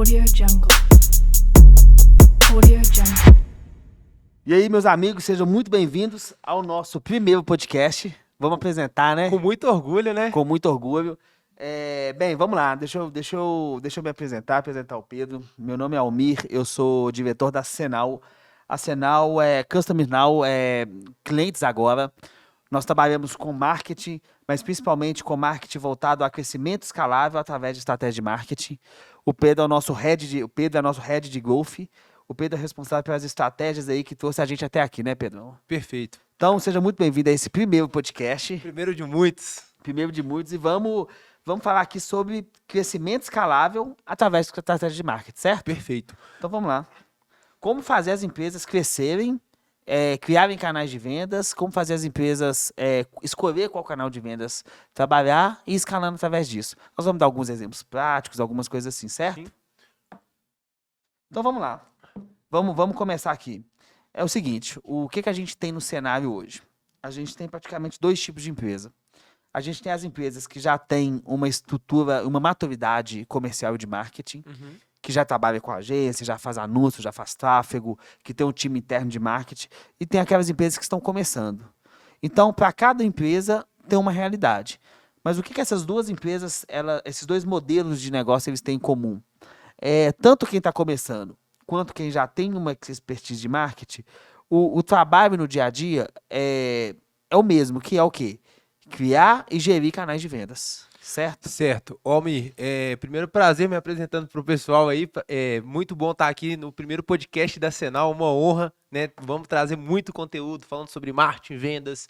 Audio Jungle. Audio Jungle. E aí, meus amigos, sejam muito bem-vindos ao nosso primeiro podcast. Vamos apresentar, né? Com muito orgulho, né? Com muito orgulho. Bem, vamos lá. Deixa eu me apresentar o Pedro. Meu nome é Almir, eu sou diretor da Senal. A Senal é Customer Now, clientes agora. Nós trabalhamos com marketing, mas principalmente com marketing voltado a crescimento escalável através de estratégia de marketing. O Pedro é nosso head de growth. O Pedro é responsável pelas estratégias aí que trouxe a gente até aqui, né, Pedro? Perfeito. Então, seja muito bem-vindo a esse primeiro podcast. Primeiro de muitos. Primeiro de muitos. E vamos falar aqui sobre crescimento escalável através de estratégia de marketing, certo? Perfeito. Então, vamos lá. Como fazer as empresas crescerem, criarem canais de vendas, como fazer as empresas escolher qual canal de vendas trabalhar e escalando através disso. Nós vamos dar alguns exemplos práticos, algumas coisas assim, certo? Sim. Então, vamos lá. Vamos começar aqui. É o seguinte, o que a gente tem no cenário hoje? A gente tem praticamente dois tipos de empresa. A gente tem as empresas que já têm uma estrutura, uma maturidade comercial e de marketing, que já trabalha com agência, já faz anúncio, já faz tráfego, que tem um time interno de marketing, e tem aquelas empresas que estão começando. Então, para cada empresa, tem uma realidade. Mas o que essas duas empresas, esses dois modelos de negócio, eles têm em comum? Tanto quem está começando, quanto quem já tem uma expertise de marketing, o trabalho no dia a dia é o mesmo, que é o quê? Criar e gerir canais de vendas, certo? Certo. Almir, primeiro prazer me apresentando para o pessoal aí. É muito bom estar aqui no primeiro podcast da Senal, uma honra, né? Vamos trazer muito conteúdo falando sobre marketing, vendas,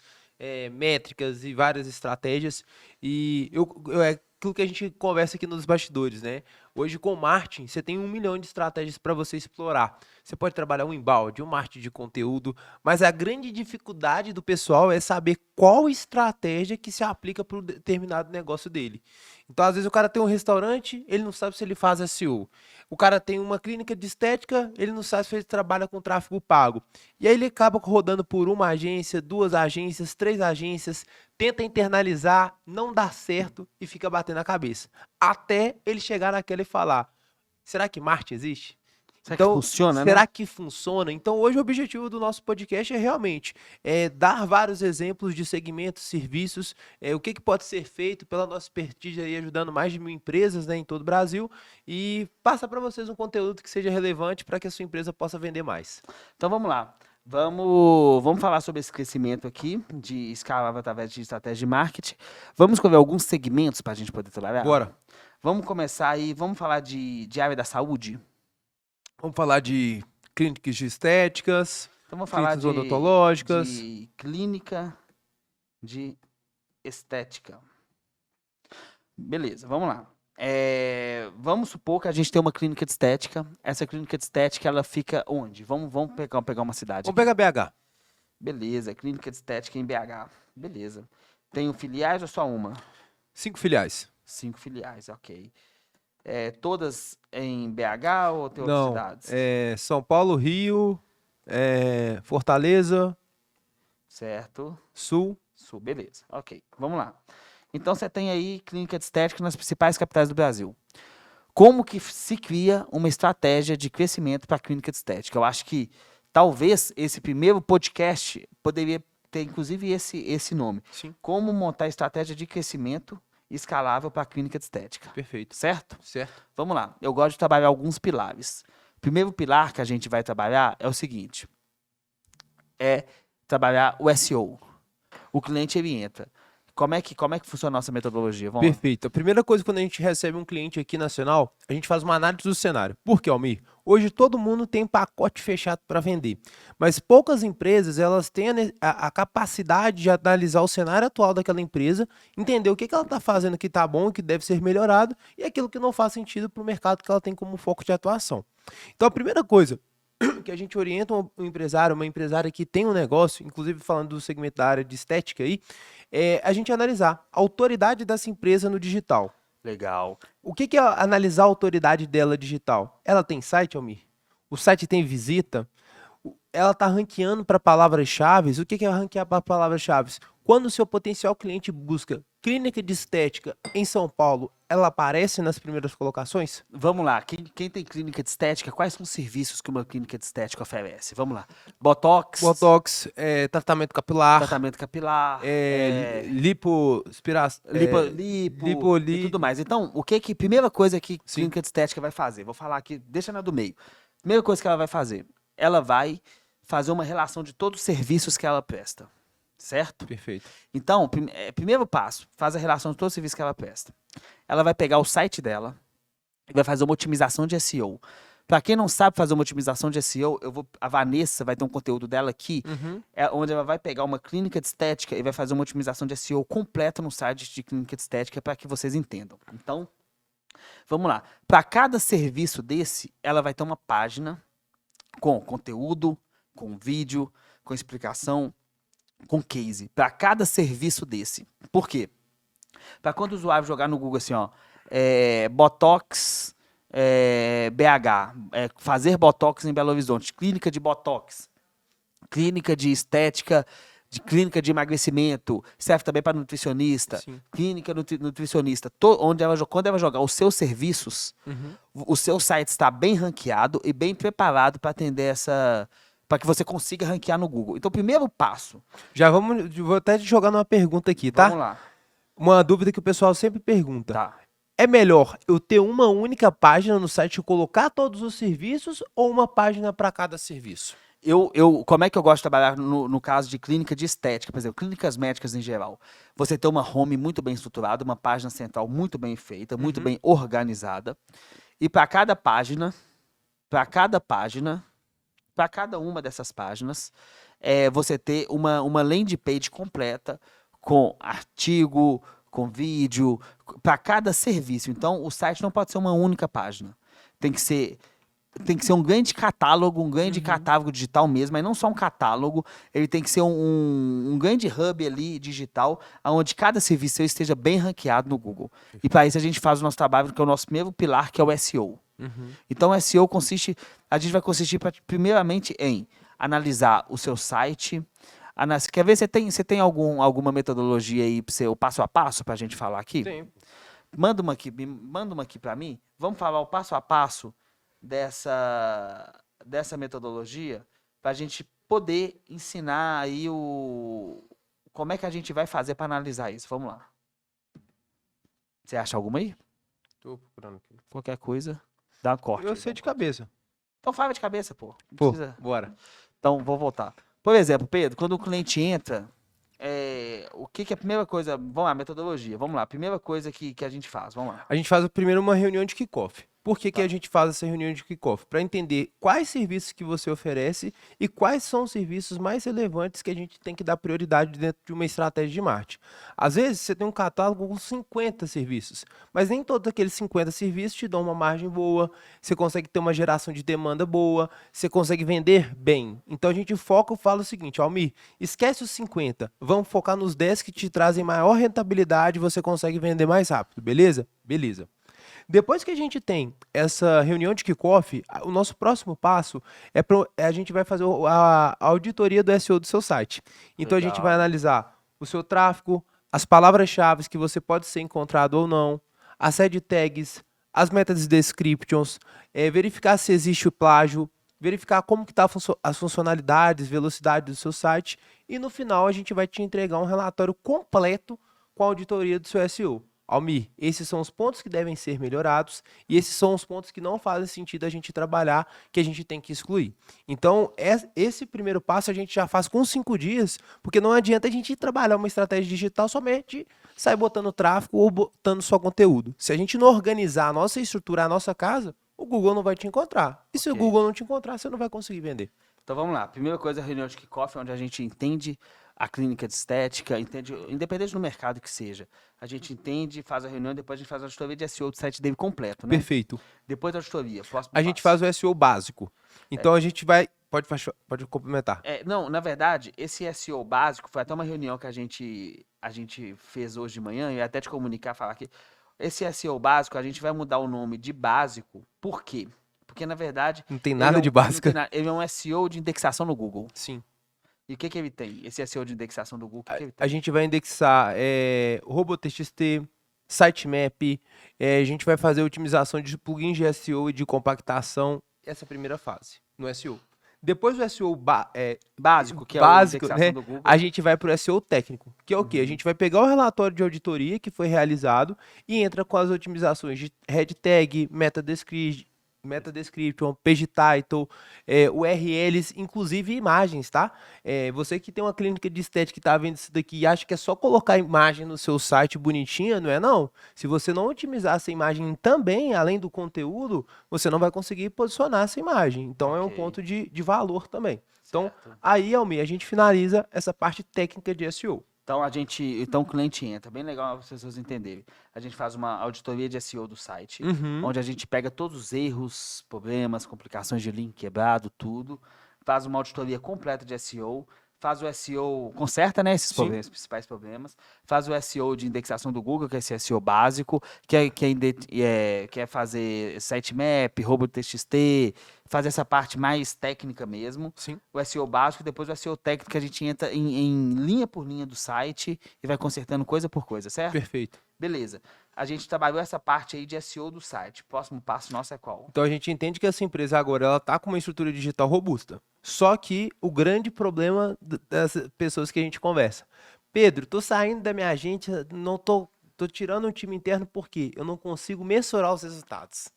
métricas e várias estratégias. E é aquilo que a gente conversa aqui nos bastidores, né? Hoje, com marketing, você tem 1 milhão de estratégias para você explorar. Você pode trabalhar um inbound, um marketing de conteúdo, mas a grande dificuldade do pessoal é saber qual estratégia que se aplica para o determinado negócio dele. Então, às vezes, o cara tem um restaurante, ele não sabe se ele faz SEO. O cara tem uma clínica de estética, ele não sabe se ele trabalha com tráfego pago. E aí ele acaba rodando por uma agência, 2 agências, 3 agências, tenta internalizar, não dá certo e fica batendo a cabeça. Até ele chegar naquela e falar, será que marketing existe? Será que funciona, será né? que funciona? Então, hoje o objetivo do nosso podcast é realmente dar vários exemplos de segmentos, serviços, o que pode ser feito pela nossa expertise aí, ajudando mais de 1.000 empresas, né, em todo o Brasil, e passar para vocês um conteúdo que seja relevante para que a sua empresa possa vender mais. Então vamos lá. Vamos falar sobre esse crescimento aqui, de escalar através de estratégia de marketing. Vamos escolher alguns segmentos para a gente poder trabalhar? Bora. Vamos começar aí, vamos falar de área da saúde? Vamos falar de clínicas de estéticas, Então vamos falar clínicas odontológicas. de clínica de estética. Beleza, vamos lá. Vamos supor que a gente tem uma clínica de estética. Essa clínica de estética, ela fica onde? Vamos pegar uma cidade. Vamos pegar BH. Beleza, clínica de estética em BH. Beleza. Tem filiais ou só uma? 5 filiais. 5 filiais, ok. Todas em BH ou tem outras Não, cidades? São Paulo, Rio, Fortaleza, Certo. Sul. Sul, beleza. Ok, vamos lá. Então você tem aí clínica de estética nas principais capitais do Brasil. Como que se cria uma estratégia de crescimento para a clínica de estética? Eu acho que talvez esse primeiro podcast poderia ter inclusive esse nome. Sim. Como montar estratégia de crescimento escalável para a clínica de estética. Perfeito. Certo? Certo. Vamos lá. Eu gosto de trabalhar alguns pilares. O primeiro pilar que a gente vai trabalhar é o seguinte. É trabalhar o SEO. O cliente, ele entra. Como é que funciona a nossa metodologia? Vamos lá. Perfeito. A primeira coisa, quando a gente recebe um cliente aqui nacional, a gente faz uma análise do cenário. Por quê, Almir? Hoje todo mundo tem pacote fechado para vender, mas poucas empresas elas têm a capacidade de analisar o cenário atual daquela empresa, entender o que ela está fazendo que está bom, que deve ser melhorado, e aquilo que não faz sentido para o mercado que ela tem como foco de atuação. Então a primeira coisa que a gente orienta um empresário, uma empresária que tem um negócio, inclusive falando do segmento da área de estética aí, é a gente analisar a autoridade dessa empresa no digital. Legal. O que é analisar a autoridade dela digital? Ela tem site, Almir? O site tem visita? Ela está ranqueando para palavras-chave? O que é ranquear para palavras-chave? quando o seu potencial cliente busca clínica de estética em São Paulo, ela aparece nas primeiras colocações? Vamos lá, quem tem clínica de estética, quais são os serviços que uma clínica de estética oferece? Vamos lá. Botox, Botox, tratamento capilar, tratamento capilar, lipo e tudo mais. Então, primeira coisa que Sim. clínica de estética vai fazer? Vou falar aqui, deixa na do meio. Primeira coisa que ela vai fazer, ela vai fazer uma relação de todos os serviços que ela presta, certo? Perfeito. Então, primeiro passo, faz a relação de todos os serviços que ela presta. Ela vai pegar o site dela e vai fazer uma otimização de SEO. Para quem não sabe fazer uma otimização de SEO, a Vanessa vai ter um conteúdo dela aqui, onde ela vai pegar uma clínica de estética e vai fazer uma otimização de SEO completa no site de clínica de estética para que vocês entendam. Então, vamos lá. Para cada serviço desse, ela vai ter uma página com conteúdo, com vídeo, com explicação, com case. Para cada serviço desse. Por quê? Para quando o usuário jogar no Google assim, ó, Botox BH, fazer Botox em Belo Horizonte, clínica de Botox, clínica de estética, clínica de emagrecimento, serve também para nutricionista, Sim. clínica nutricionista, quando ela jogar os seus serviços, o seu site está bem ranqueado e bem preparado para atender para que você consiga ranquear no Google. Então, o primeiro passo. Vou até te jogar numa pergunta aqui, tá? Vamos lá. Uma dúvida que o pessoal sempre pergunta. Tá. É melhor eu ter uma única página no site e colocar todos os serviços ou uma página para cada serviço? Como é que eu gosto de trabalhar no caso de clínica de estética, por exemplo, clínicas médicas em geral? Você ter uma home muito bem estruturada, uma página central muito bem feita, muito bem organizada. E para cada uma dessas páginas, você ter uma landing page completa com artigo, com vídeo, para cada serviço. Então, o site não pode ser uma única página. Tem que ser um grande catálogo, um grande catálogo digital mesmo, mas não só um catálogo, ele tem que ser um grande hub ali digital, onde cada serviço seu esteja bem ranqueado no Google. E para isso a gente faz o nosso trabalho, que é o nosso primeiro pilar, que é o SEO. Então, o SEO a gente vai consistir primeiramente em analisar o seu site. Quer ver, você tem alguma metodologia aí, o passo a passo, para a gente falar aqui? Tem. Manda uma aqui para mim. Vamos falar o passo a passo dessa metodologia para a gente poder ensinar aí como é que a gente vai fazer para analisar isso. Vamos lá. Você acha alguma aí? Tô procurando aqui. Qualquer coisa, dá um corte. Eu sei de cabeça. Então fala de cabeça, pô. Não Pô, precisa. bora. Então, vou voltar. Por exemplo, Pedro, quando o cliente entra, o que é a primeira coisa? Vamos lá, metodologia. Vamos lá, primeira coisa que a gente faz. Vamos lá. A gente faz primeiro uma reunião de kickoff. Por que a gente faz essa reunião de kickoff? Para entender quais serviços que você oferece e quais são os serviços mais relevantes que a gente tem que dar prioridade dentro de uma estratégia de marketing. Às vezes você tem um catálogo com 50 serviços, mas nem todos aqueles 50 serviços te dão uma margem boa, você consegue ter uma geração de demanda boa, você consegue vender bem. Então a gente foca e fala o seguinte, Almir, esquece os 50, vamos focar nos 10 que te trazem maior rentabilidade e você consegue vender mais rápido, beleza? Beleza. Depois que a gente tem essa reunião de kickoff, o nosso próximo passo a gente vai fazer a auditoria do SEO do seu site. Então Legal. a gente vai analisar o seu tráfego, as palavras-chave que você pode ser encontrado ou não, as head tags, as meta descriptions, verificar se existe o plágio, verificar como que tá as funcionalidades, velocidade do seu site e no final a gente vai te entregar um relatório completo com a auditoria do seu SEO. Almir, esses são os pontos que devem ser melhorados e esses são os pontos que não fazem sentido a gente trabalhar, que a gente tem que excluir. Então, esse primeiro passo a gente já faz com 5 dias, porque não adianta a gente trabalhar uma estratégia digital somente sair botando tráfego ou botando só conteúdo. Se a gente não organizar a nossa estrutura, a nossa casa, o Google não vai te encontrar. E se o Google não te encontrar, você não vai conseguir vender. Então vamos lá. Primeira coisa, a reunião de kickoff, onde a gente entende a clínica de estética, independente do mercado que seja. A gente entende, faz a reunião, depois a gente faz a auditoria de SEO do site dele completo, né? Perfeito. Depois da auditoria, próximo A gente passo. faz o SEO básico. Então a gente vai... Pode complementar. Não, na verdade, esse SEO básico foi até uma reunião que a gente fez hoje de manhã, e até te comunicar, falar aqui. Esse SEO básico, a gente vai mudar o nome de básico. Por quê? Porque, na verdade... Não tem nada de básico. Ele é um SEO de indexação no Google. Sim. E o que ele tem? Esse SEO de indexação do Google, o que ele tem? A gente vai indexar RoboTXT, sitemap, a gente vai fazer otimização de plugins de SEO e de compactação. Essa é a primeira fase no SEO. Depois do SEO Básico, que é a básico, indexação né? do Google. A gente vai para o SEO técnico, que é o quê? A gente vai pegar o relatório de auditoria que foi realizado e entra com as otimizações de head tag, meta description, page title, URLs, inclusive imagens, tá? Você que tem uma clínica de estética que tá vendo isso daqui e acha que é só colocar imagem no seu site bonitinha, não é não? Se você não otimizar essa imagem também, além do conteúdo, você não vai conseguir posicionar essa imagem. Então é um Ok. ponto de valor também. Então, Certo. aí, Almir, a gente finaliza essa parte técnica de SEO. Então o cliente entra, bem legal para as pessoas entenderem. A gente faz uma auditoria de SEO do site, onde a gente pega todos os erros, problemas, complicações de link quebrado, tudo, faz uma auditoria completa de SEO, faz o SEO, conserta, né, esses Sim. problemas, principais problemas, faz o SEO de indexação do Google, que é esse SEO básico, que é fazer sitemap, RoboTXT, fazer essa parte mais técnica mesmo, Sim. o SEO básico, depois o SEO técnico, a gente entra em linha por linha do site e vai consertando coisa por coisa, certo? Perfeito. Beleza. A gente trabalhou essa parte aí de SEO do site. Próximo passo nosso é qual? Então a gente entende que essa empresa agora ela está com uma estrutura digital robusta. Só que o grande problema das pessoas que a gente conversa, Pedro, tô saindo da minha agência, não tô tirando um time interno porque eu não consigo mensurar os resultados.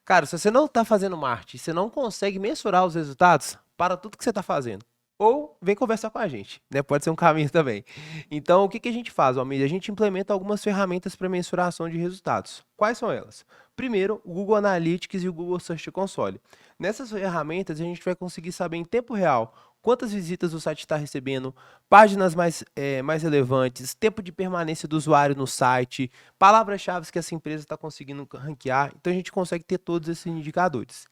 Cara, se você não está fazendo marketing, você não consegue mensurar os resultados, para tudo que você está fazendo. Ou vem conversar com a gente, né? Pode ser um caminho também. Então, o que a gente faz, Almeida? A gente implementa algumas ferramentas para mensuração de resultados. Quais são elas? Primeiro, o Google Analytics e o Google Search Console. Nessas ferramentas, a gente vai conseguir saber em tempo real quantas visitas o site está recebendo, páginas mais relevantes, tempo de permanência do usuário no site, palavras-chave que essa empresa está conseguindo ranquear. Então, a gente consegue ter todos esses indicadores.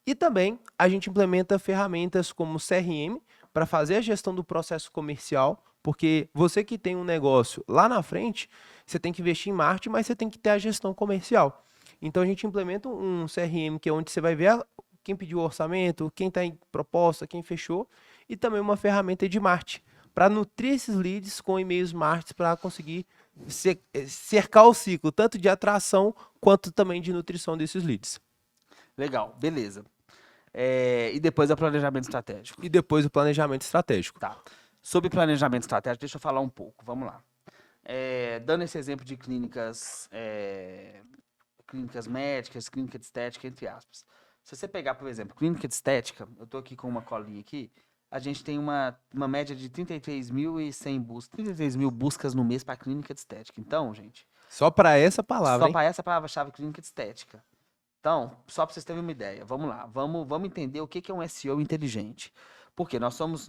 E também a gente implementa ferramentas como CRM para fazer a gestão do processo comercial, porque você que tem um negócio lá na frente, você tem que investir em marketing, mas você tem que ter a gestão comercial. Então a gente implementa um CRM que é onde você vai ver quem pediu o orçamento, quem está em proposta, quem fechou, e também uma ferramenta de marketing para nutrir esses leads com e-mails marketing para conseguir cercar o ciclo, tanto de atração quanto também de nutrição desses leads. Legal, beleza. E depois é o planejamento estratégico. E depois o planejamento estratégico. Tá. Sobre planejamento estratégico, deixa eu falar um pouco. Vamos lá. Dando esse exemplo de clínicas médicas, clínica de estética, entre aspas. Se você pegar, por exemplo, clínica de estética, eu estou aqui com uma colinha aqui, a gente tem uma média de 33.100 buscas, 33 mil buscas no mês para clínica de estética. Então, gente, Só para essa palavra, só hein? para essa palavra-chave clínica de estética. Então, só para vocês terem uma ideia, vamos lá, vamos entender o que é um SEO inteligente. Porque nós somos,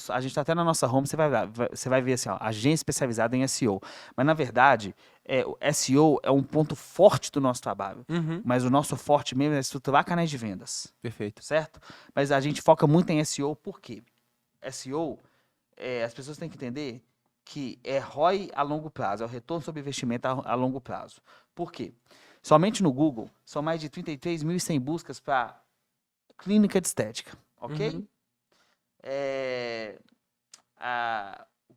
a gente está até na nossa home, você vai ver assim, ó, agência especializada em SEO. Mas na verdade, o SEO é um ponto forte do nosso trabalho. Uhum. Mas o nosso forte mesmo é estruturar canais de vendas, Perfeito. certo? Mas a gente foca muito em SEO, por quê? SEO, as pessoas têm que entender que é ROI a longo prazo, é o retorno sobre investimento a longo prazo. Por quê? Somente no Google, são mais de 33.100 buscas para clínica de estética, ok? Uhum.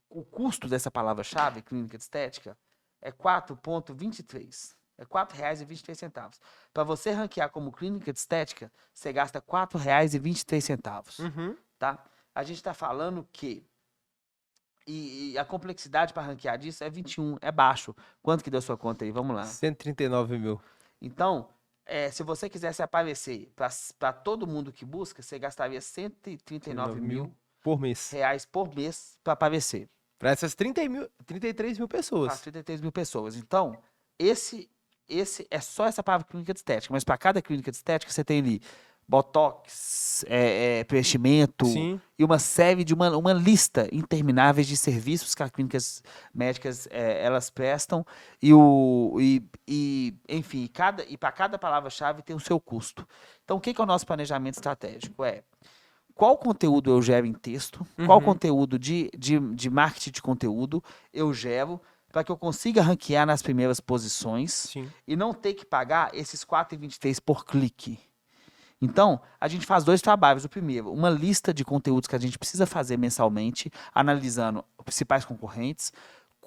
O custo dessa palavra-chave, clínica de estética, é 4,23. É R$ 4,23. Para você ranquear como clínica de estética, você gasta R$ 4,23. Uhum. Tá? A gente está falando que e a complexidade para ranquear disso é 21, é baixo. Quanto que deu sua conta aí? Vamos lá. 139 mil. Então, se você quisesse aparecer para todo mundo que busca, você gastaria 139 mil por mês. reais por mês para aparecer. Para essas 33 mil Para pessoas. 33 mil pessoas. Então, esse é só essa palavra clínica de estética. Mas para cada clínica de estética, você tem ali botox, preenchimento Sim. e uma série de uma lista intermináveis de serviços que as clínicas médicas elas prestam enfim, para cada palavra-chave tem o seu custo. Então, o que é o nosso planejamento estratégico? Qual conteúdo eu gero em texto, qual conteúdo de marketing de conteúdo eu gero para que eu consiga ranquear nas primeiras posições Sim. e não ter que pagar esses R$ 4,23 por clique. Então, a gente faz dois trabalhos. O primeiro, uma lista de conteúdos que a gente precisa fazer mensalmente, analisando os principais concorrentes,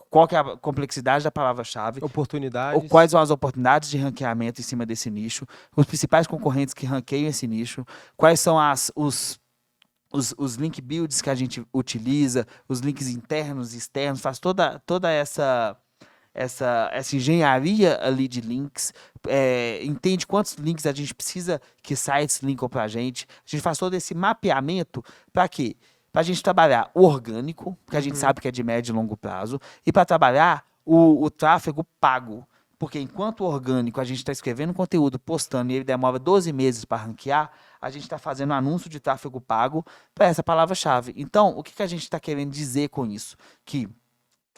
qual que é a complexidade da palavra-chave, ou Oportunidades. quais são as oportunidades de ranqueamento em cima desse nicho, os principais concorrentes que ranqueiam esse nicho, quais são os link builds que a gente utiliza, os links internos e externos, faz toda essa engenharia ali de links, entende quantos links a gente precisa que sites linkam para a gente faz todo esse mapeamento para quê? Para a gente trabalhar o orgânico, que a gente sabe que é de médio e longo prazo, e para trabalhar o tráfego pago. Porque enquanto o orgânico a gente está escrevendo conteúdo, postando e ele demora 12 meses para ranquear, a gente está fazendo anúncio de tráfego pago para essa palavra-chave. Então, o que a gente está querendo dizer com isso? Que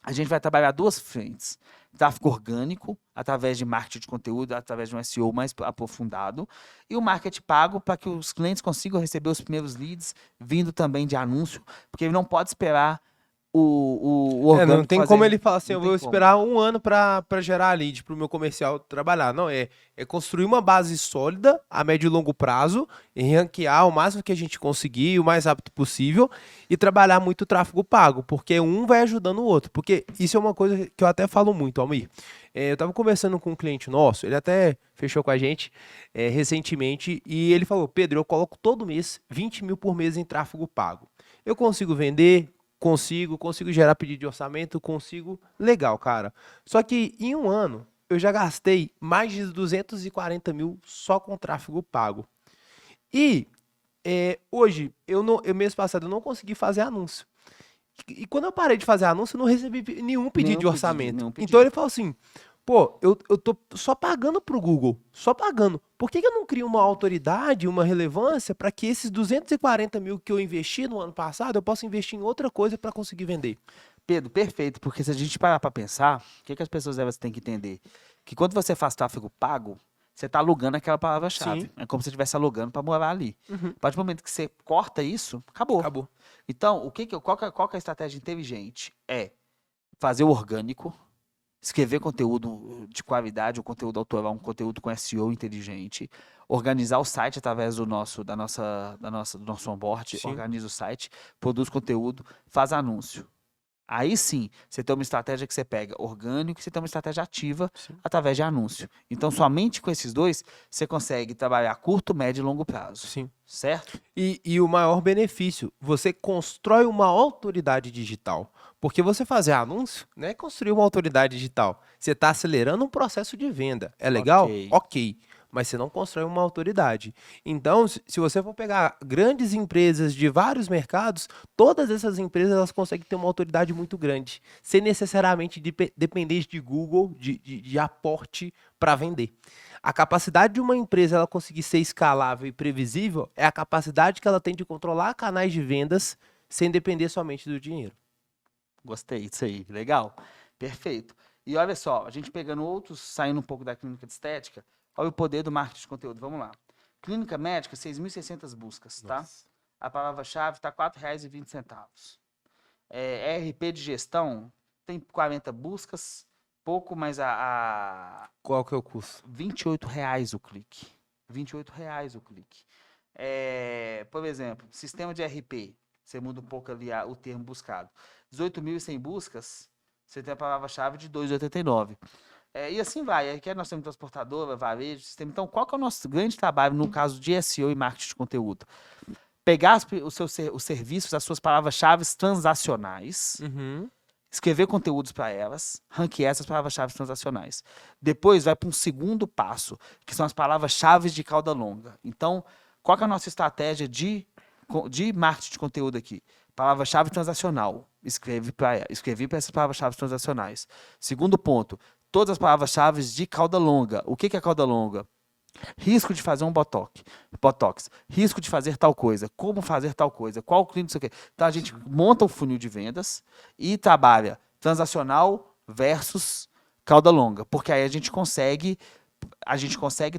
a gente vai trabalhar duas frentes. Tráfego orgânico, através de marketing de conteúdo, através de um SEO mais aprofundado, e o marketing pago para que os clientes consigam receber os primeiros leads, vindo também de anúncio, porque ele não pode esperar o orgânico. Não tem como ele falar assim, não eu tem vou como. esperar um ano para gerar lead para o meu comercial trabalhar. Não, é construir uma base sólida a médio e longo prazo, e ranquear o máximo que a gente conseguir, o mais rápido possível, e trabalhar muito tráfego pago, porque um vai ajudando o outro. Porque isso é uma coisa que eu até falo muito, Almir. Eu estava conversando com um cliente nosso, ele até fechou com a gente recentemente, e ele falou, Pedro, eu coloco todo mês 20 mil por mês em tráfego pago. Eu consigo vender? Consigo gerar pedido de orçamento, consigo. Legal, cara. Só que em um ano, eu já gastei mais de 240 mil só com tráfego pago. E hoje, mês passado, eu não consegui fazer anúncio. E quando eu parei de fazer anúncio, eu não recebi nenhum pedido de orçamento. nenhum pedido. Então ele falou assim, pô, eu tô só pagando pro Google, só pagando. Por que eu não crio uma autoridade, uma relevância para que esses 240 mil que eu investi no ano passado, eu possa investir em outra coisa para conseguir vender? Pedro, perfeito, porque se a gente parar para pensar, o que as pessoas têm que entender? Que quando você faz tráfego pago, você está alugando aquela palavra-chave. Sim. É como se você estivesse alugando para morar ali. A partir do momento que você corta isso, acabou. Acabou. Então, qual que é a estratégia inteligente? É fazer o orgânico, escrever conteúdo de qualidade, um conteúdo autoral, um conteúdo com SEO inteligente, organizar o site através do nosso onboard, Sim. organiza o site, produz conteúdo, faz anúncio. Aí sim, você tem uma estratégia que você pega orgânico, você tem uma estratégia ativa através de anúncio. Então, somente com esses dois, você consegue trabalhar curto, médio e longo prazo. Sim. Certo? E o maior benefício, você constrói uma autoridade digital. Porque você fazer anúncio não é construir uma autoridade digital. Você está acelerando um processo de venda. É legal? Ok. Mas você não constrói uma autoridade. Então, se você for pegar grandes empresas de vários mercados, todas essas empresas elas conseguem ter uma autoridade muito grande, sem necessariamente depender de Google, de aporte para vender. A capacidade de uma empresa ela conseguir ser escalável e previsível é a capacidade que ela tem de controlar canais de vendas sem depender somente do dinheiro. Gostei disso aí. Legal. Perfeito. E olha só, a gente pegando outros, saindo um pouco da clínica de estética, olha o poder do marketing de conteúdo. Vamos lá. Clínica médica, 6.600 buscas, tá? Nossa. A palavra-chave está R$ 4,20. RP de gestão tem 40 buscas, pouco, mas Qual que é o custo? R$ 28,00 o clique. R$ 28,00 o clique. Por exemplo, sistema de RP, você muda um pouco ali o termo buscado. 18.100 buscas, você tem a palavra-chave de R$ 2,89. E assim vai. Aqui nós temos transportadora, varejo, sistema. Então, qual que é o nosso grande trabalho no caso de SEO e marketing de conteúdo? Pegar os serviços, as suas palavras-chave transacionais, escrever conteúdos para elas, ranquear essas palavras-chave transacionais. Depois vai para um segundo passo, que são as palavras-chave de cauda longa. Então, qual que é a nossa estratégia de marketing de conteúdo aqui? Palavra-chave transacional. Escrevi para essas palavras-chave transacionais. Segundo ponto, todas as palavras-chave de cauda longa. O que é cauda longa? Risco de fazer um botox, risco de fazer tal coisa, como fazer tal coisa, qual cliente, isso aqui. Então a gente monta o funil de vendas e trabalha transacional versus cauda longa, porque aí a gente consegue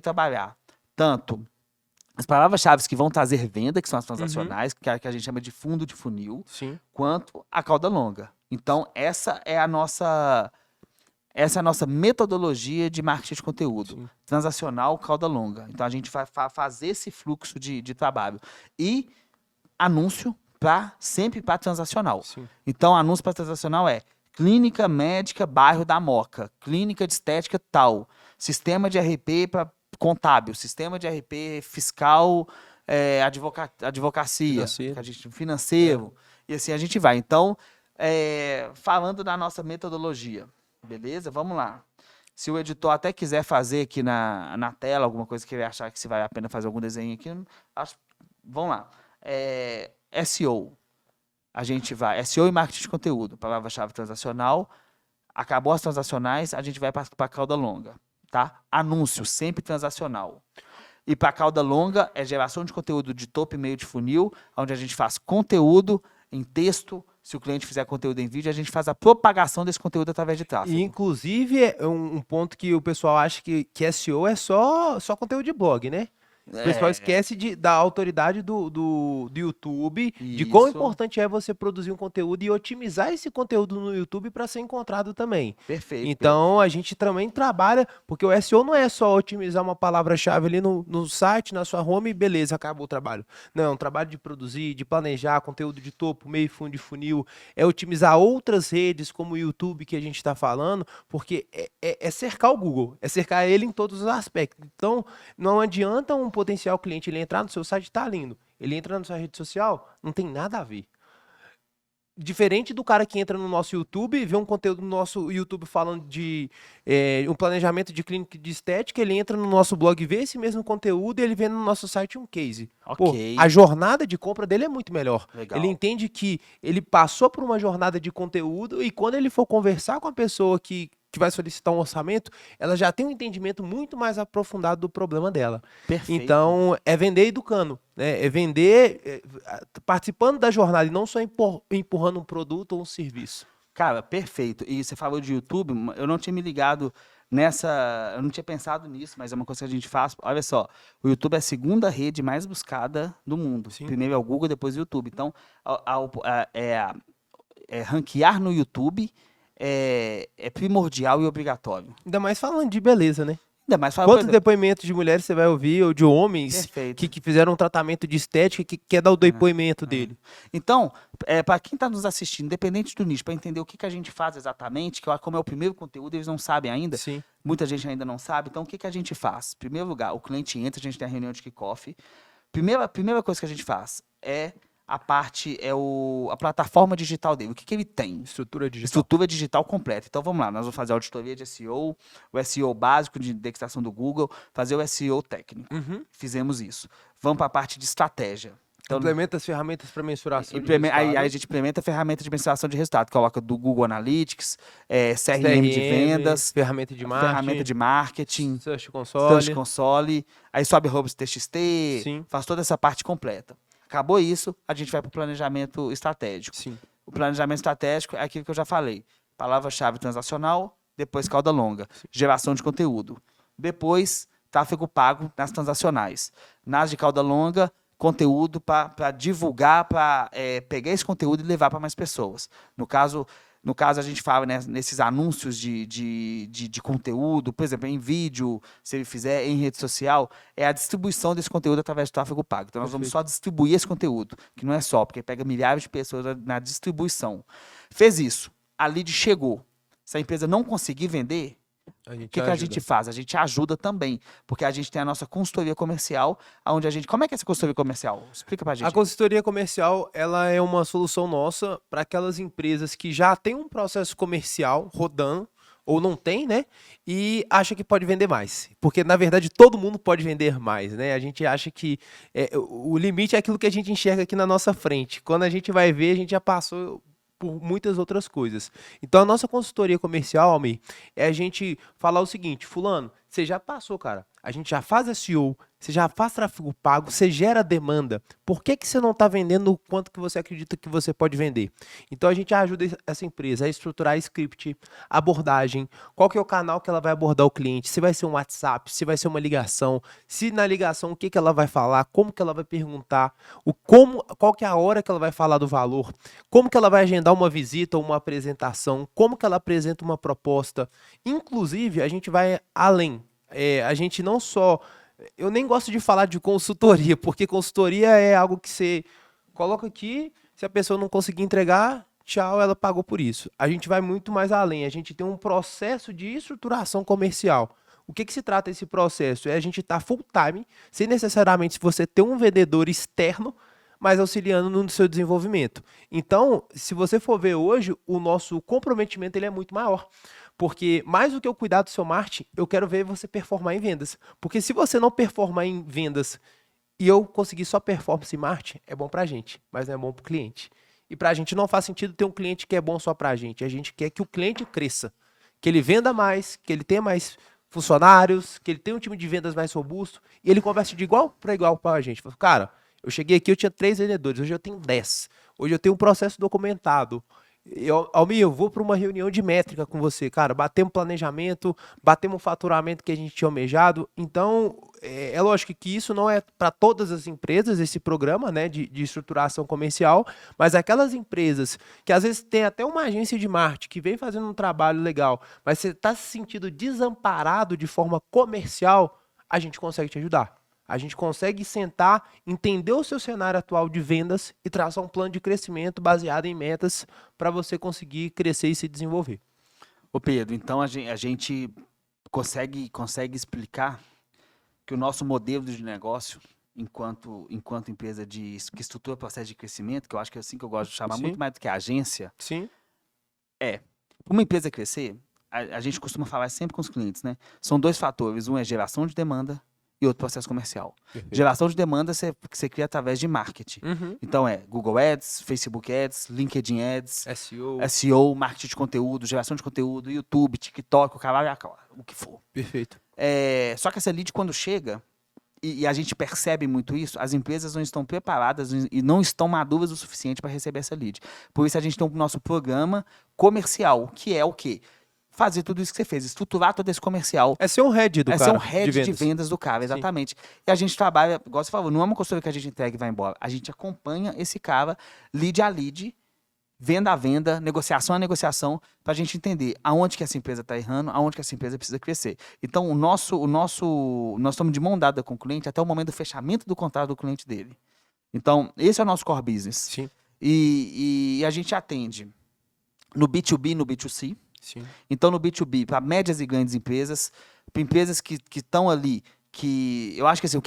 trabalhar tanto as palavras-chave que vão trazer venda, que são as transacionais, que a gente chama de fundo de funil, Sim. quanto a cauda longa. Então essa é a nossa Essa é a nossa metodologia de marketing de conteúdo. Sim. Transacional, cauda longa. Então, a gente vai fazer esse fluxo de trabalho. E anúncio sempre para transacional. Sim. Então, anúncio para transacional é clínica médica bairro da Moca, clínica de estética tal, sistema de RP para contábil, sistema de RP fiscal, advocacia, financeiro, e assim a gente vai. Então, falando da nossa metodologia, beleza? Vamos lá. Se o editor até quiser fazer aqui na tela alguma coisa que ele achar que se vale a pena fazer algum desenho aqui, vamos lá. SEO. A gente vai, SEO e marketing de conteúdo, palavra-chave transacional. Acabou as transacionais, a gente vai para a cauda longa, tá? Anúncio, sempre transacional. E para a cauda longa é geração de conteúdo de topo e meio de funil, onde a gente faz conteúdo em texto. Se o cliente fizer conteúdo em vídeo, a gente faz a propagação desse conteúdo através de tráfego. E, inclusive, é um ponto que o pessoal acha que SEO é só conteúdo de blog, né? O pessoal esquece da autoridade do YouTube, de quão importante é você produzir um conteúdo e otimizar esse conteúdo no YouTube para ser encontrado também. Perfeito. Então, a gente também trabalha, porque o SEO não é só otimizar uma palavra-chave ali no site, na sua home e beleza, acabou o trabalho. Não, é um trabalho de produzir, de planejar conteúdo de topo, meio, fundo de funil, é otimizar outras redes como o YouTube que a gente está falando, porque é cercar o Google, é cercar ele em todos os aspectos. Então, não adianta um potencial cliente ele entrar no seu site, tá lindo. Ele entra na sua rede social, não tem nada a ver. Diferente do cara que entra no nosso YouTube, vê um conteúdo no nosso YouTube falando de um planejamento de clínica de estética, ele entra no nosso blog, vê esse mesmo conteúdo e ele vê no nosso site um case. Ok. Pô, a jornada de compra dele é muito melhor. Legal. Ele entende que ele passou por uma jornada de conteúdo e quando ele for conversar com a pessoa que vai solicitar um orçamento, ela já tem um entendimento muito mais aprofundado do problema dela. Perfeito. Então, é vender educando, né? É vender participando da jornada e não só empurrando um produto ou um serviço. Cara, perfeito. E você falou de YouTube, eu não tinha me ligado nessa, eu não tinha pensado nisso, mas é uma coisa que a gente faz. Olha só, o YouTube é a segunda rede mais buscada do mundo. Sim. Primeiro é o Google, depois o YouTube. Então, ranquear no YouTube é primordial e obrigatório. Ainda mais falando de beleza, né? Ainda mais Quantos depoimentos de mulheres você vai ouvir, ou de homens Perfeito. que fizeram um tratamento de estética que quer dar o depoimento dele? Então, para quem está nos assistindo, independente do nicho, para entender o que a gente faz exatamente, que como é o primeiro conteúdo, eles não sabem ainda. Sim. Muita gente ainda não sabe. Então, o que a gente faz? Em primeiro lugar, o cliente entra, a gente tem a reunião de kickoff. Primeira coisa que a gente faz é a plataforma digital dele. O que ele tem? Estrutura digital. Estrutura digital completa. Então, vamos lá. Nós vamos fazer a auditoria de SEO, o SEO básico de indexação do Google, fazer o SEO técnico. Fizemos isso. Vamos para a parte de estratégia. Então, implementa as ferramentas para mensuração aí a gente implementa a ferramenta de mensuração de resultado. Coloca do Google Analytics, CRM de vendas, ferramenta de marketing, Search Console. Console, aí sobe Robust TXT, Sim. faz toda essa parte completa. Acabou isso, a gente vai para o planejamento estratégico. Sim. O planejamento estratégico é aquilo que eu já falei. Palavra-chave transacional, depois cauda longa. Sim. Geração de conteúdo. Depois, tráfego pago nas transacionais. Nas de cauda longa, conteúdo para divulgar, para pegar esse conteúdo e levar para mais pessoas. No caso, a gente fala, né, nesses anúncios de conteúdo, por exemplo, em vídeo, se ele fizer em rede social, é a distribuição desse conteúdo através do tráfego pago. Então, nós vamos só distribuir esse conteúdo, que não é só, porque pega milhares de pessoas na distribuição. Fez isso, a lead chegou. Se a empresa não conseguir vender, o que a gente faz? A gente ajuda também, porque a gente tem a nossa consultoria comercial, onde a gente... Como é que é essa consultoria comercial? Explica pra gente. A consultoria comercial, ela é uma solução nossa para aquelas empresas que já têm um processo comercial rodando, ou não tem, né? E acha que pode vender mais. Porque, na verdade, todo mundo pode vender mais, né? A gente acha que o limite é aquilo que a gente enxerga aqui na nossa frente. Quando a gente vai ver, a gente já passou por muitas outras coisas. Então, a nossa consultoria comercial, Almir, é a gente falar o seguinte: fulano, você já passou, cara. a gente já faz SEO, você já faz tráfego pago, você gera demanda. Por que que você não está vendendo o quanto que você acredita que você pode vender? Então a gente ajuda essa empresa a estruturar script, abordagem, qual que é o canal que ela vai abordar o cliente, se vai ser um WhatsApp, se vai ser uma ligação, se na ligação o que que ela vai falar, como que ela vai perguntar, qual que é a hora que ela vai falar do valor, como que ela vai agendar uma visita ou uma apresentação, como que ela apresenta uma proposta. Inclusive, a gente vai além. A gente não só... Eu nem gosto de falar de consultoria, porque consultoria é algo que você coloca aqui, se a pessoa não conseguir entregar, tchau, ela pagou por isso. A gente vai muito mais além, a gente tem um processo de estruturação comercial. O que se trata esse processo? É a gente estar full time, sem necessariamente você ter um vendedor externo, mas auxiliando no seu desenvolvimento. Então, se você for ver hoje, o nosso comprometimento ele é muito maior. Porque mais do que eu cuidar do seu marketing, eu quero ver você performar em vendas. Porque se você não performar em vendas e eu conseguir só performance em marketing, é bom pra gente, mas não é bom pro cliente. E pra gente não faz sentido ter um cliente que é bom só pra gente. A gente quer que o cliente cresça, que ele venda mais, que ele tenha mais funcionários, que ele tenha um time de vendas mais robusto e ele converse de igual para igual pra gente. Cara, eu cheguei aqui, eu tinha 3 vendedores, hoje eu tenho 10. Hoje eu tenho um processo documentado. Almir, eu vou para uma reunião de métrica com você, cara, batemos planejamento, batemos o faturamento que a gente tinha almejado, então é lógico que isso não é para todas as empresas, esse programa, né, de estruturação comercial, mas aquelas empresas que às vezes tem até uma agência de marketing que vem fazendo um trabalho legal, mas você está se sentindo desamparado de forma comercial, a gente consegue te ajudar. A gente consegue sentar, entender o seu cenário atual de vendas e traçar um plano de crescimento baseado em metas para você conseguir crescer e se desenvolver. Ô Pedro, então a gente consegue explicar que o nosso modelo de negócio, enquanto empresa que estrutura processo de crescimento, que eu acho que é assim que eu gosto de chamar, Sim. muito mais do que agência, Sim. para uma empresa crescer, a gente costuma falar sempre com os clientes, né? São 2 fatores, um é geração de demanda e outro processo comercial. Perfeito. Geração de demanda você cria através de marketing. Uhum. Então Google Ads, Facebook Ads, LinkedIn Ads, SEO. SEO, marketing de conteúdo, geração de conteúdo, YouTube, TikTok, o que for. Perfeito. Só que essa lead, quando chega, e a gente percebe muito isso, as empresas não estão preparadas e não estão maduras o suficiente para receber essa lead. Por isso a gente tem o nosso programa comercial, que é o quê? Fazer tudo isso que você fez, estruturar todo esse comercial. É ser um head do cara. É ser um head de vendas do cara, exatamente. Sim. E a gente trabalha, igual você falou, não é uma consultoria que a gente entrega e vai embora. A gente acompanha esse cara, lead a lead, venda a venda, negociação a negociação, para a gente entender aonde que essa empresa está errando, aonde que essa empresa precisa crescer. Então, nós estamos de mão dada com o cliente até o momento do fechamento do contrato do cliente dele. Então, esse é o nosso core business. Sim. E a gente atende no B2B e no B2C. Sim. Então, no B2B, para médias e grandes empresas, para empresas que estão ali, que eu acho que assim,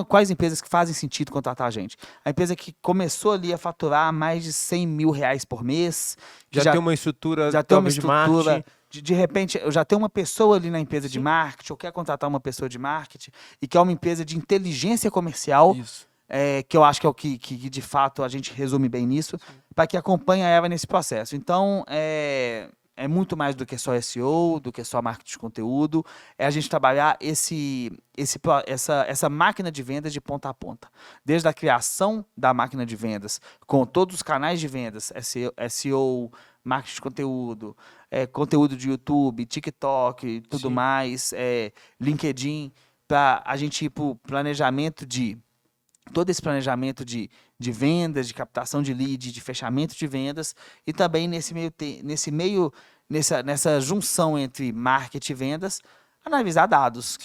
quais empresas que fazem sentido contratar a gente? A empresa que começou ali a faturar mais de 100 mil reais por mês. Já tem uma estrutura, já tem uma de marketing. De repente, eu já tenho uma pessoa ali na empresa de marketing, ou quer contratar uma pessoa de marketing, e que é uma empresa de inteligência comercial. Isso. Que eu acho que é o que de fato a gente resume bem nisso, para que acompanhe ela nesse processo. Então, é muito mais do que só SEO, do que só marketing de conteúdo, é a gente trabalhar essa máquina de vendas de ponta a ponta. Desde a criação da máquina de vendas, com todos os canais de vendas, SEO, marketing de conteúdo, conteúdo de YouTube, TikTok, tudo Sim. mais, LinkedIn, para a gente ir para o planejamento todo esse planejamento de vendas, de captação de lead, de fechamento de vendas, e também nessa junção entre marketing e vendas, analisar dados,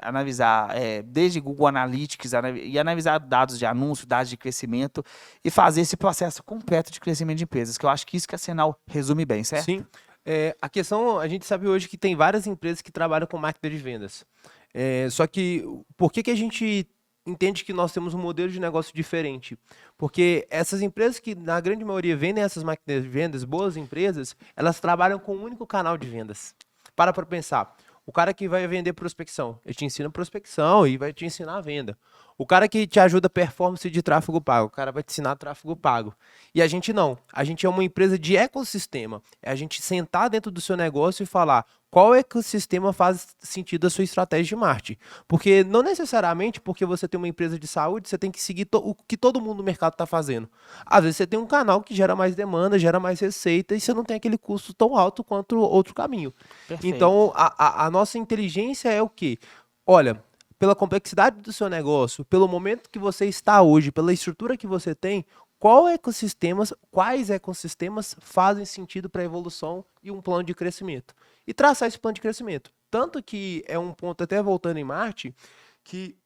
analisar desde Google Analytics e analisar dados de anúncio, dados de crescimento e fazer esse processo completo de crescimento de empresas, que eu acho que isso que a Senal resume bem, certo? Sim. A questão, a gente sabe hoje que tem várias empresas que trabalham com máquina de vendas. Só que, por que a gente entende que nós temos um modelo de negócio diferente? Porque essas empresas que, na grande maioria, vendem essas máquinas de vendas, boas empresas, elas trabalham com um único canal de vendas. Para pensar. O cara que vai vender prospecção, ele te ensina prospecção e vai te ensinar a venda. O cara que te ajuda performance de tráfego pago, o cara vai te ensinar tráfego pago. E a gente não. A gente é uma empresa de ecossistema. É a gente sentar dentro do seu negócio e falar qual ecossistema faz sentido a sua estratégia de marketing. Porque não necessariamente porque você tem uma empresa de saúde, você tem que seguir o que todo mundo no mercado está fazendo. Às vezes você tem um canal que gera mais demanda, gera mais receita e você não tem aquele custo tão alto quanto outro caminho. Perfeito. Então, a nossa inteligência é o quê? Olha, pela complexidade do seu negócio, pelo momento que você está hoje, pela estrutura que você tem, quais ecossistemas fazem sentido para a evolução e um plano de crescimento? E traçar esse plano de crescimento. Tanto que é um ponto, até voltando em Marte, que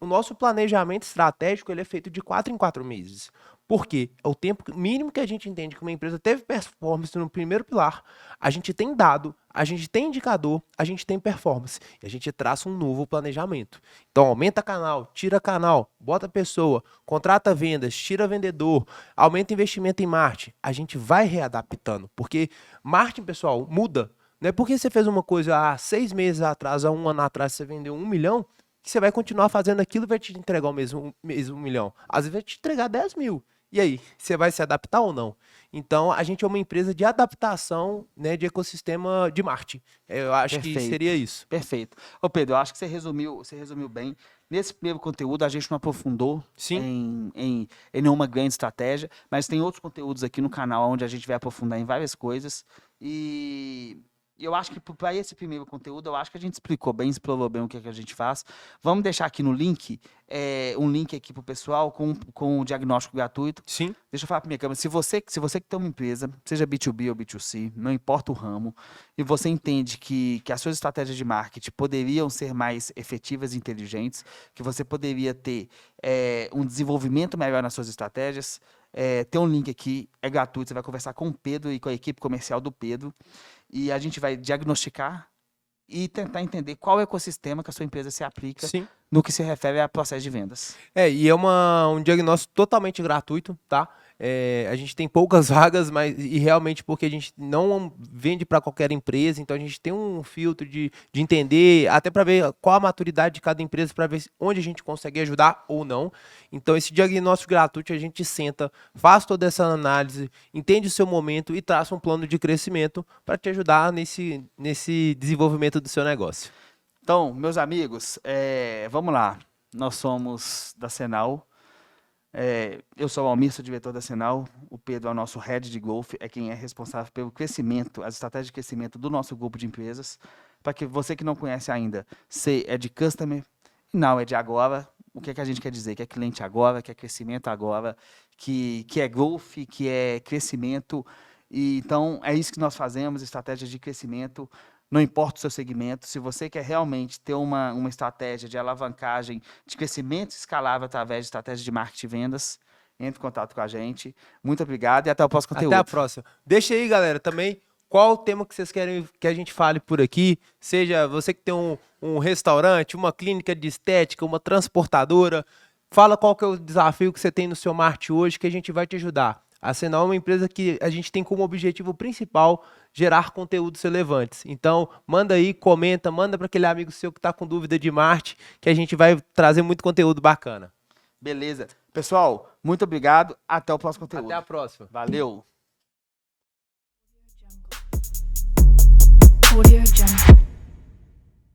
o nosso planejamento estratégico ele é feito de 4 em 4 meses. Por quê? É o tempo mínimo que a gente entende que uma empresa teve performance no primeiro pilar, a gente tem dado, a gente tem indicador, a gente tem performance. E a gente traça um novo planejamento. Então, aumenta canal, tira canal, bota pessoa, contrata vendas, tira vendedor, aumenta investimento em marketing. A gente vai readaptando, porque marketing, pessoal, muda. Não é porque você fez uma coisa há 6 meses atrás, há 1 ano atrás, você vendeu 1 milhão, que você vai continuar fazendo aquilo e vai te entregar o mesmo 1 milhão. Às vezes vai te entregar 10 mil. E aí, você vai se adaptar ou não? Então, a gente é uma empresa de adaptação, né, de ecossistema de marketing. Eu acho que seria isso. Perfeito. Ô Pedro, eu acho que você resumiu bem. Nesse primeiro conteúdo, a gente não aprofundou em nenhuma grande estratégia, mas tem outros conteúdos aqui no canal onde a gente vai aprofundar em várias coisas. E eu acho que para esse primeiro conteúdo, eu acho que a gente explorou bem o que a gente faz. Vamos deixar aqui no link, um link aqui para o pessoal com o diagnóstico gratuito. Sim. Deixa eu falar para minha câmera. Se você que tem uma empresa, seja B2B ou B2C, não importa o ramo, e você entende que as suas estratégias de marketing poderiam ser mais efetivas e inteligentes, que você poderia ter um desenvolvimento melhor nas suas estratégias, tem um link aqui, é gratuito, você vai conversar com o Pedro e com a equipe comercial do Pedro, e a gente vai diagnosticar e tentar entender qual ecossistema que a sua empresa se aplica no que se refere a processo de vendas. E é um diagnóstico totalmente gratuito, tá? A gente tem poucas vagas, e realmente porque a gente não vende para qualquer empresa, então a gente tem um filtro de entender, até para ver qual a maturidade de cada empresa, para ver onde a gente consegue ajudar ou não. Então esse diagnóstico gratuito a gente senta, faz toda essa análise, entende o seu momento e traça um plano de crescimento para te ajudar nesse desenvolvimento do seu negócio. Então, meus amigos, vamos lá. Nós somos da Cenal. Eu sou o Almir, sou diretor da Cenal. O Pedro é o nosso head de growth, é quem é responsável pelo crescimento, as estratégias de crescimento do nosso grupo de empresas. Para que você que não conhece ainda, C é de customer, não é de agora. O que a gente quer dizer? Que é cliente agora, que é crescimento agora, que é growth, que é crescimento. E, então, é isso que nós fazemos, estratégias de crescimento. Não importa o seu segmento, se você quer realmente ter uma estratégia de alavancagem, de crescimento escalável através de estratégia de marketing e vendas, entre em contato com a gente. Muito obrigado e até o próximo conteúdo. Até a próxima. Deixa aí, galera, também qual o tema que vocês querem que a gente fale por aqui. Seja você que tem um restaurante, uma clínica de estética, uma transportadora. Fala qual que é o desafio que você tem no seu marketing hoje que a gente vai te ajudar. A Cenal é uma empresa que a gente tem como objetivo principal gerar conteúdos relevantes. Então, manda aí, comenta, manda para aquele amigo seu que está com dúvida de marketing, que a gente vai trazer muito conteúdo bacana. Beleza. Pessoal, muito obrigado. Até o próximo conteúdo. Até a próxima. Valeu. Audio Jungle.